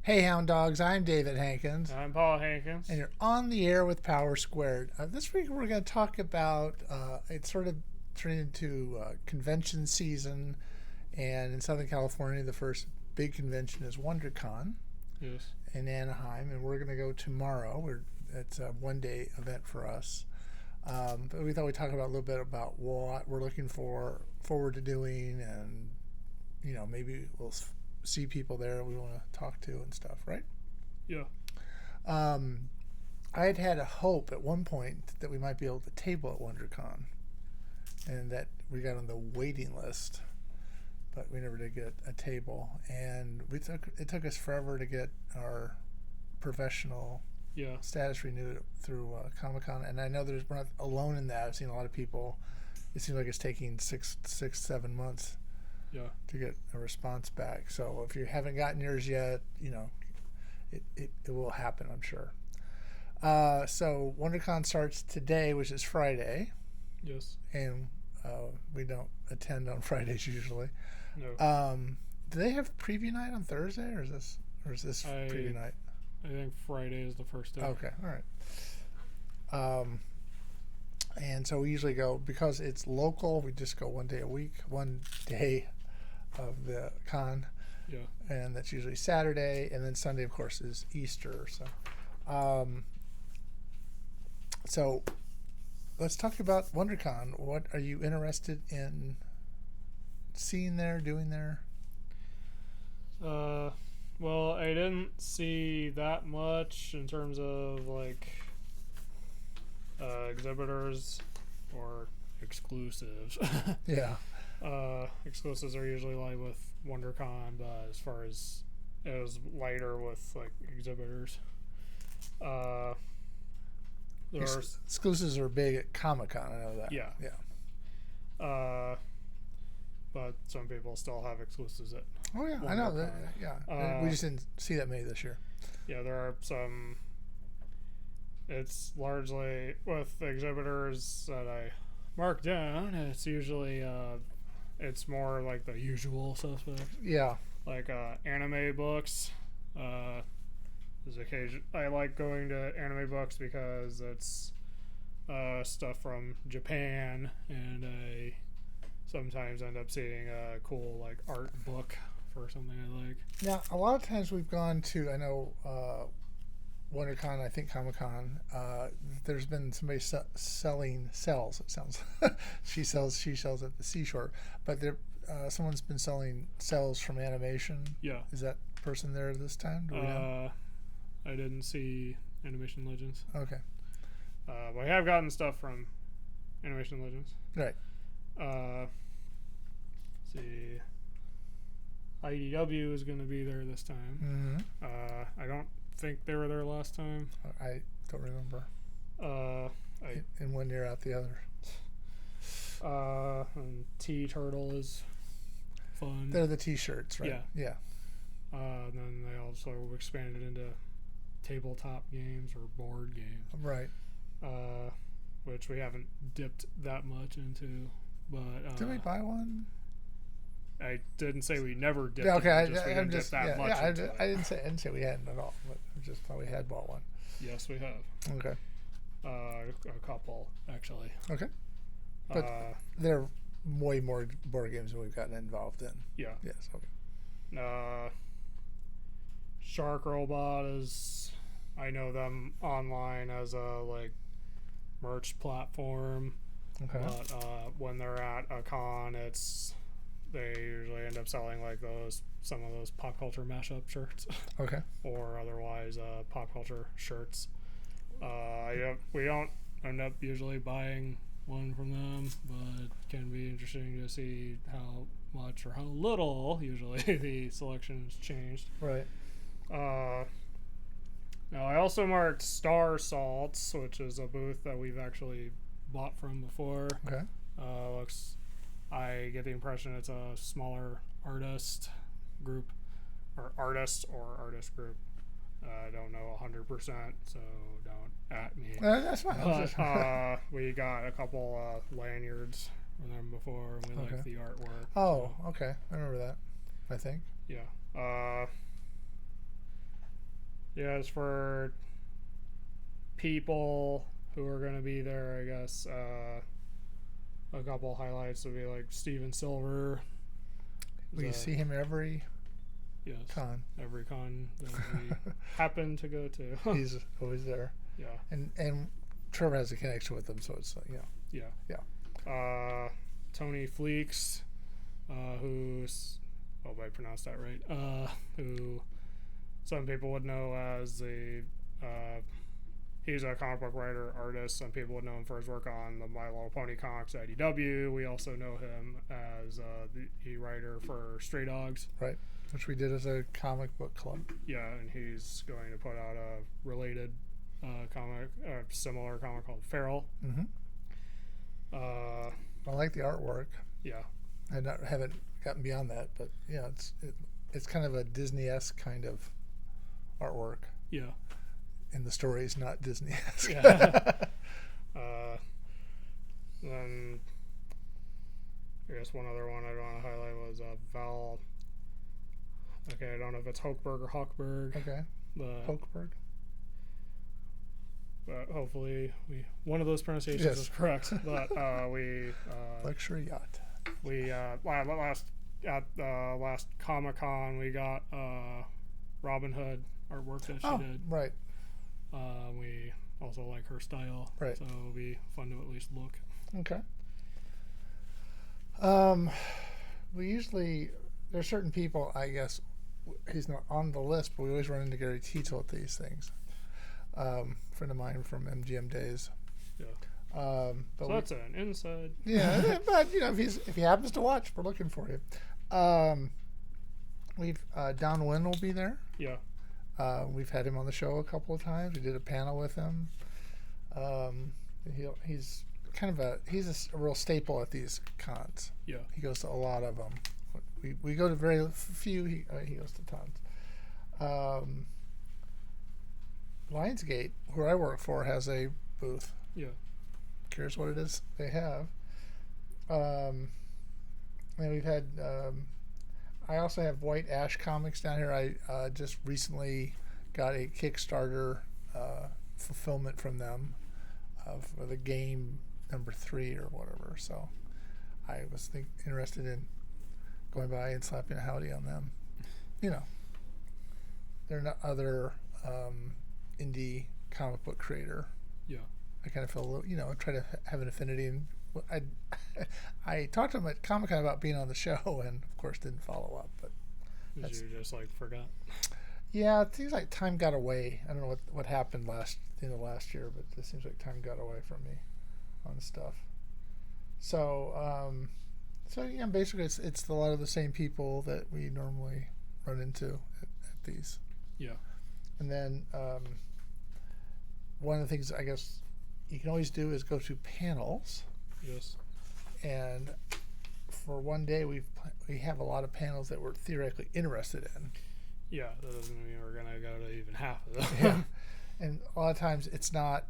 Hey, Hound Dogs, I'm David Hankins, I'm Paul Hankins. and you're on the air with Power Squared. This week we're going to talk about it's sort of turned into convention season, and in Southern California, the first big convention is WonderCon Yes. in Anaheim, and we're going to go tomorrow. It's a one-day event for us. But we thought we'd talk about a little bit about what we're looking forward to doing, and maybe we'll see people there we want to talk to and stuff, right? Yeah. Um, I had a hope at one point that we might be able to table at WonderCon, and that we got on the waiting list, but we never did get a table. And it took us forever to get our professional Yeah. status renewed through Comic-Con, and I know we're not alone in that. I've seen a lot of people. It seems like it's taking 7 months Yeah. to get a response back. So if you haven't gotten yours yet, it will happen, I'm sure. So WonderCon starts today, which is Friday, Yes. and we don't attend on Fridays usually. No. Do they have preview night on Thursday, or is this preview night? I think Friday is the first day. Okay, all right. And so we usually go, because it's local, we just go one day a week, one day of the con, Yeah. and that's usually Saturday, and then Sunday, of course, is Easter. So let's talk about WonderCon. What are you interested in seeing there, doing there? Well, I didn't see that much in terms of exhibitors or exclusives. Yeah. Exclusives are usually like with WonderCon, but as far as it was lighter with exhibitors. Exclusives are big at Comic-Con, I know that. Yeah. Yeah. But some people still have exclusives at Oh, yeah, I know that. Yeah. We just didn't see that many this year. Yeah, there are some. It's largely with exhibitors that I mark down. It's usually it's more like the usual suspects, Yeah. like anime books. There's occasion I like going to anime books because it's stuff from Japan, and I sometimes end up seeing a cool art book for something I like. Now, a lot of times we've gone to, I know, WonderCon, I think Comic-Con, there's been somebody selling cells. It sounds she sells at the seashore, but someone's been selling cells from animation. Yeah. Is that person there this time? Do we know? I didn't see Animation Legends. Okay. But I have gotten stuff from Animation Legends. Right. Let's see. IDW is going to be there this time. Mm-hmm. I don't think they were there last time. I don't remember. In one year out the other. And T-Turtle is fun. They're the T-shirts, right? Yeah. And then they also expanded into tabletop games or board games. Right. Which we haven't dipped that much into. But did we buy one? I didn't say we never dipped. Yeah, okay. We didn't dip that much into it. I didn't say we hadn't at all, but I just thought we had bought one. Yes, we have. Okay. A couple actually. Okay. But they're way more board games than we've gotten involved in. Yeah. Yes. Okay. Shark Robot is. I know them online as a merch platform. Okay. But when they're at a con, they usually end up selling some of those pop culture mashup shirts. Okay. Or otherwise pop culture shirts. We don't end up usually buying one from them, but it can be interesting to see how much or how little usually the selection has changed. Right. Now I also marked Star Salts, which is a booth that we've actually bought from before. Okay. I get the impression it's a smaller artist group. I don't know 100%, so don't at me. That's fine. But we got a couple lanyards from them before, and we liked the artwork. Oh, okay. I remember that, I think. Yeah. Yeah, it's for people who are going to be there, I guess. A couple highlights would be like Steven Silver. We see him every yes, con. every con that we happen to go to. He's always there. Yeah. And Trevor has a connection with him, so it's like, Yeah. Yeah. Tony Fleeks, who's, hope I pronounced that right, who some people would know as the, he's a comic book writer, artist. Some people would know him for his work on the My Little Pony comics at IDW. We also know him as the writer for Stray Dogs. Right, which we did as a comic book club. Yeah, and he's going to put out a related comic, similar comic called Feral. Mm-hmm. I like the artwork. Yeah. I haven't gotten beyond that, but yeah, it's kind of a Disney-esque kind of artwork. Yeah. And the story is not Disney-esque. Yeah. Then I guess one other one I'd want to highlight was Val. Okay, I don't know if it's Hochberg or Hochberg. Okay. Hochberg. But hopefully one of those pronunciations is correct. But we luxury yacht. We last Comic-Con we got Robin Hood artwork that she did. Right. We also like her style. Right. So it'll be fun to at least look. Okay. We usually, there's certain people, I guess, he's not on the list, but we always run into Gary Tietzel at these things. Friend of mine from MGM days. Yeah. But so that's an inside. Yeah, but if he happens to watch, we're looking for you. We've Downwind will be there. Yeah. We've had him on the show a couple of times. We did a panel with him. He's kind of a real staple at these cons. Yeah. He goes to a lot of them. We go to very few. He goes to tons. Lionsgate, where I work for, has a booth. Yeah. Curious what it is they have. And we've had. I also have White Ash Comics down here. I just recently got a Kickstarter fulfillment from them for the game number 3 or whatever. So I was interested in going by and slapping a howdy on them. They're not other indie comic book creator. Yeah. I kind of feel a little, I try to have an affinity, and I talked to him at Comic-Con about being on the show, and of course didn't follow up. But you just forgot? Yeah, it seems like time got away. I don't know what happened last year, but it seems like time got away from me on stuff. So basically it's a lot of the same people that we normally run into at these. Yeah. And then one of the things I guess you can always do is go to panels. Yes. And for one day we have a lot of panels that we're theoretically interested in. Yeah, that doesn't mean we're gonna go to even half of them. Yeah. And a lot of times it's not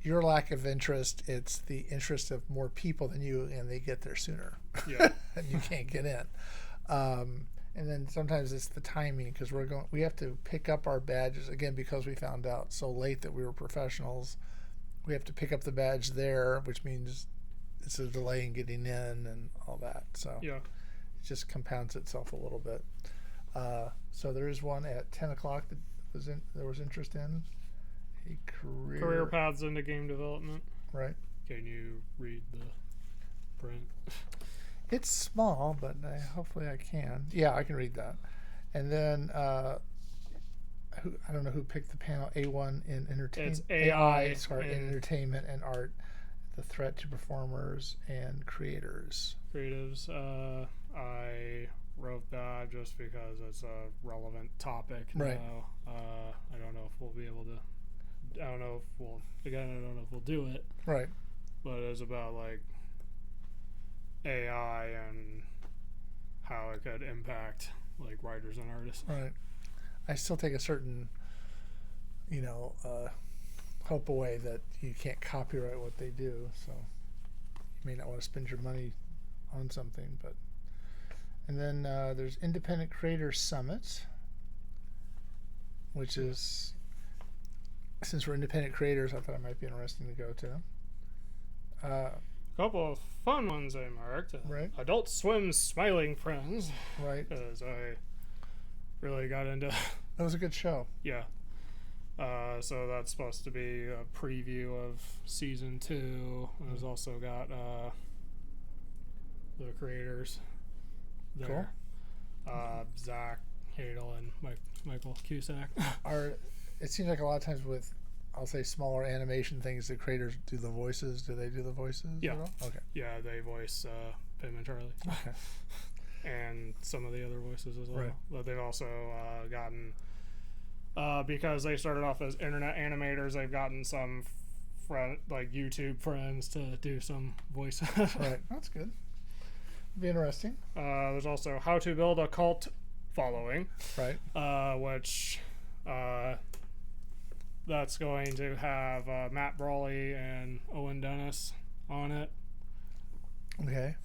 your lack of interest, it's the interest of more people than you, and they get there sooner. Yeah. And you can't get in. And then sometimes it's the timing, because we have to pick up our badges again, because we found out so late that we were professionals. We have to pick up the badge there, which means it's a delay in getting in and all that. So yeah, it just compounds itself a little bit. So there is one at 10 o'clock that there was interest in a career paths into game development. Right. Can you read the print? It's small, but hopefully I can. Yeah, I can read that. And then I don't know who picked the panel. A1 in entertainment. It's AI in entertainment and art. The threat to performers and creators. Creatives. I wrote that just because it's a relevant topic. Right. Now. I don't know if we'll be able to. I don't know if we'll do it. Right. But it's about AI and how it could impact writers and artists. Right. I still take a certain, hope away that you can't copyright what they do. So you may not want to spend your money on something, but. And then there's Independent Creators Summits. which is, since we're independent creators, I thought it might be interesting to go to. A couple of fun ones I marked. Right. Adult Swim's Smiling Friends. Right. Because I really got into. That was a good show. Yeah. So that's supposed to be a preview of season 2. There's also got the creators there. Cool. Zach Hadel and Michael Cusack. It seems like a lot of times with, I'll say, smaller animation things, the creators do the voices. Do they do the voices? Yeah. At all? Okay. Yeah, they voice Pim and Charlie. Okay. And some of the other voices as well. Right. But they've also gotten, because they started off as internet animators, they've gotten some YouTube friends to do some voices. Right. That's good. Be interesting. There's also How to Build a Cult Following. Right. Which that's going to have Matt Brawley and Owen Dennis on it. Okay.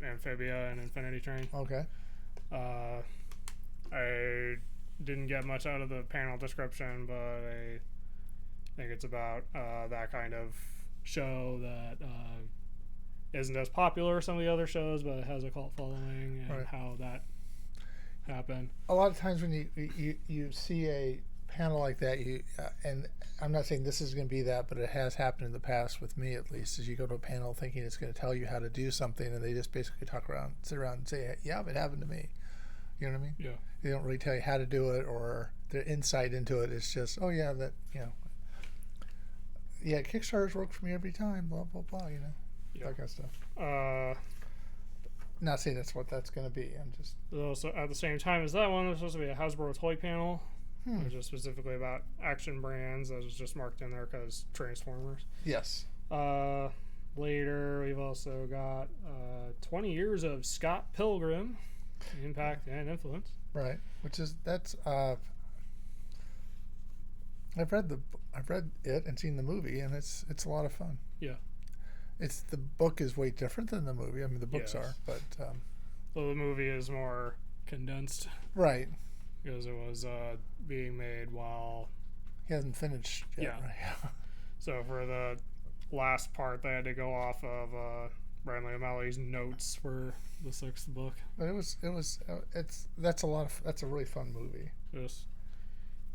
Amphibia and Infinity Train. Okay. I didn't get much out of the panel description, but I think it's about that kind of show that isn't as popular as some of the other shows, but it has a cult following, and right. how that happened. A lot of times when you see a panel like that, and I'm not saying this is going to be that, but it has happened in the past with me at least, is you go to a panel thinking it's going to tell you how to do something, and they just basically sit around and say, yeah, it happened to me. You know what I mean? Yeah. They don't really tell you how to do it or their insight into it. It's just, oh yeah, that, yeah, Kickstarters work for me every time, blah, blah, blah, Yeah. that kind of stuff. Not saying that's what that's going to be. I'm just... Also, at the same time as that one, there's supposed to be a Hasbro toy panel, which is specifically about action brands. That was just marked in there because Transformers. Yes. Later, we've also got 20 years of Scott Pilgrim, Impact and Influence. Right. That's I've read it and seen the movie, and it's a lot of fun. Yeah. The book is way different than the movie. I mean, the books are, but so the movie is more condensed, right? Because it was being made while he hasn't finished yet. Yeah. Right? So for the last part, they had to go off of Brandley O'Malley's notes for the 6th book. But that's a really fun movie. Yes.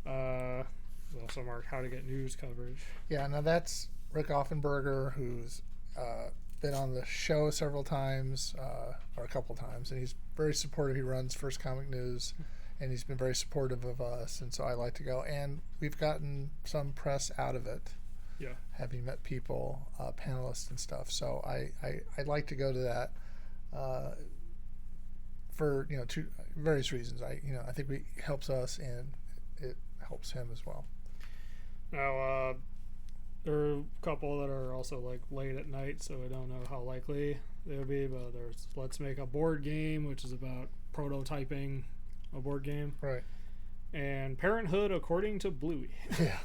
Also marked How to Get News Coverage. Yeah. Now that's Rick Offenberger, who's been on the show several times, or a couple times, and he's very supportive. He runs First Comic News, and he's been very supportive of us, and so I like to go. And we've gotten some press out of it. Yeah. Having met people, panelists and stuff. So I'd like to go to that for two various reasons. I think it helps us and it helps him as well. Now there are a couple that are also like late at night, so I don't know how likely they would be. But there's Let's Make a Board Game, which is about prototyping a board game. Right. And Parenthood According to Bluey. Yeah.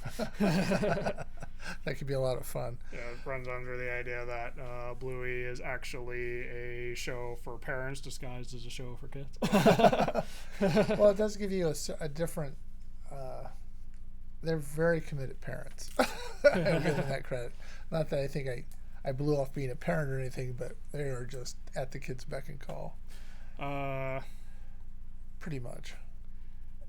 That could be a lot of fun. Yeah, it runs under the idea that Bluey is actually a show for parents disguised as a show for kids. Well, it does give you a different... they're very committed parents. I'll give them that credit. Not that I think I blew off being a parent or anything, but they are just at the kids' beck and call. Pretty much.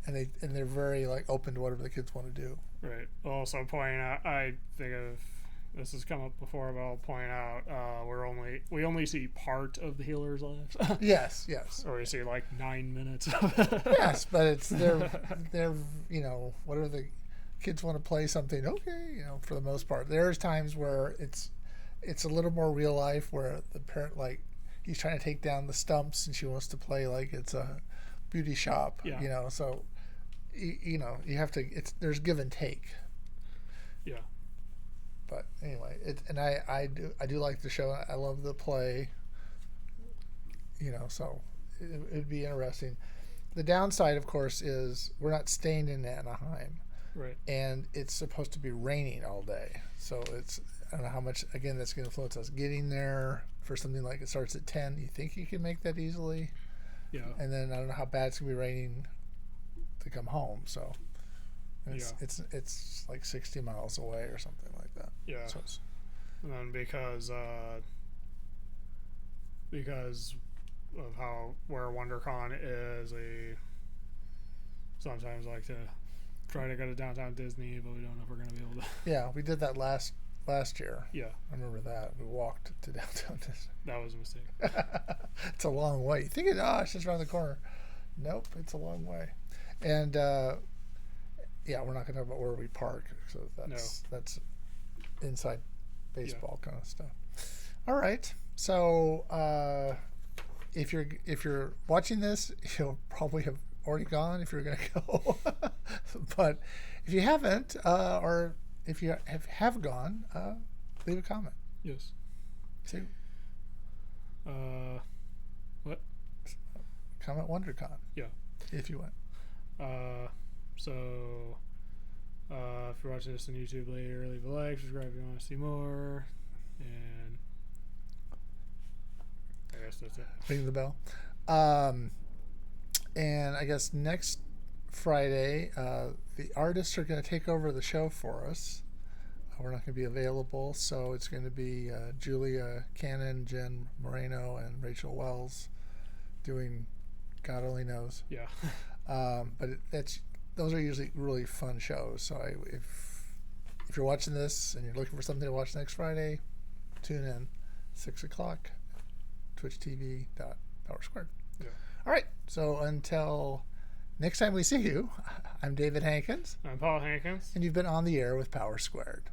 And they're very open to whatever the kids want to do. Right. Also pointing out, I think of this has come up before, but I'll point out we only see part of the healers' lives. Yes. Or we see 9 minutes. Yes, but they're whatever the kids want to play something. Okay, for the most part. There's times where it's a little more real life, where the parent he's trying to take down the stumps and she wants to play like it's a beauty shop. Yeah. So. You have to. There's give and take. Yeah. But anyway, I do like the show. I love the play. So it'd be interesting. The downside, of course, is we're not staying in Anaheim. Right. And it's supposed to be raining all day. So I don't know how much again that's going to influence us getting there for something like it starts at 10. You think you can make that easily? Yeah. And then I don't know how bad it's going to be raining to come home, so And it's like 60 miles away or something like that. Yeah. So And then because of where WonderCon is, we sometimes like to try to go to downtown Disney, but we don't know if we're going to be able to. yeah, we did that last year. Yeah. I remember that. We walked to downtown Disney. That was a mistake. It's a long way. You think it's just around the corner. Nope, it's a long way. And yeah, we're not going to talk about where we park. So that's inside baseball kind of stuff. All right. So if you're watching this, you'll probably have already gone if you're going to go. But if you haven't, or if you have gone, leave a comment. Yes. See? What? Comment WonderCon. Yeah. If you went. So if you're watching this on YouTube later, leave a like, subscribe if you want to see more, and I guess that's it. Ring the bell. And I guess next Friday, the artists are going to take over the show for us. We're not going to be available, so it's going to be Julia Cannon, Jen Moreno, and Rachel Wells doing God only knows. Yeah. But those are usually really fun shows. So if you're watching this and you're looking for something to watch next Friday, tune in 6 o'clock, twitch.tv.powersquared. Yeah. All right. So until next time we see you, I'm David Hankins. I'm Paul Hankins. And you've been on the air with Power Squared.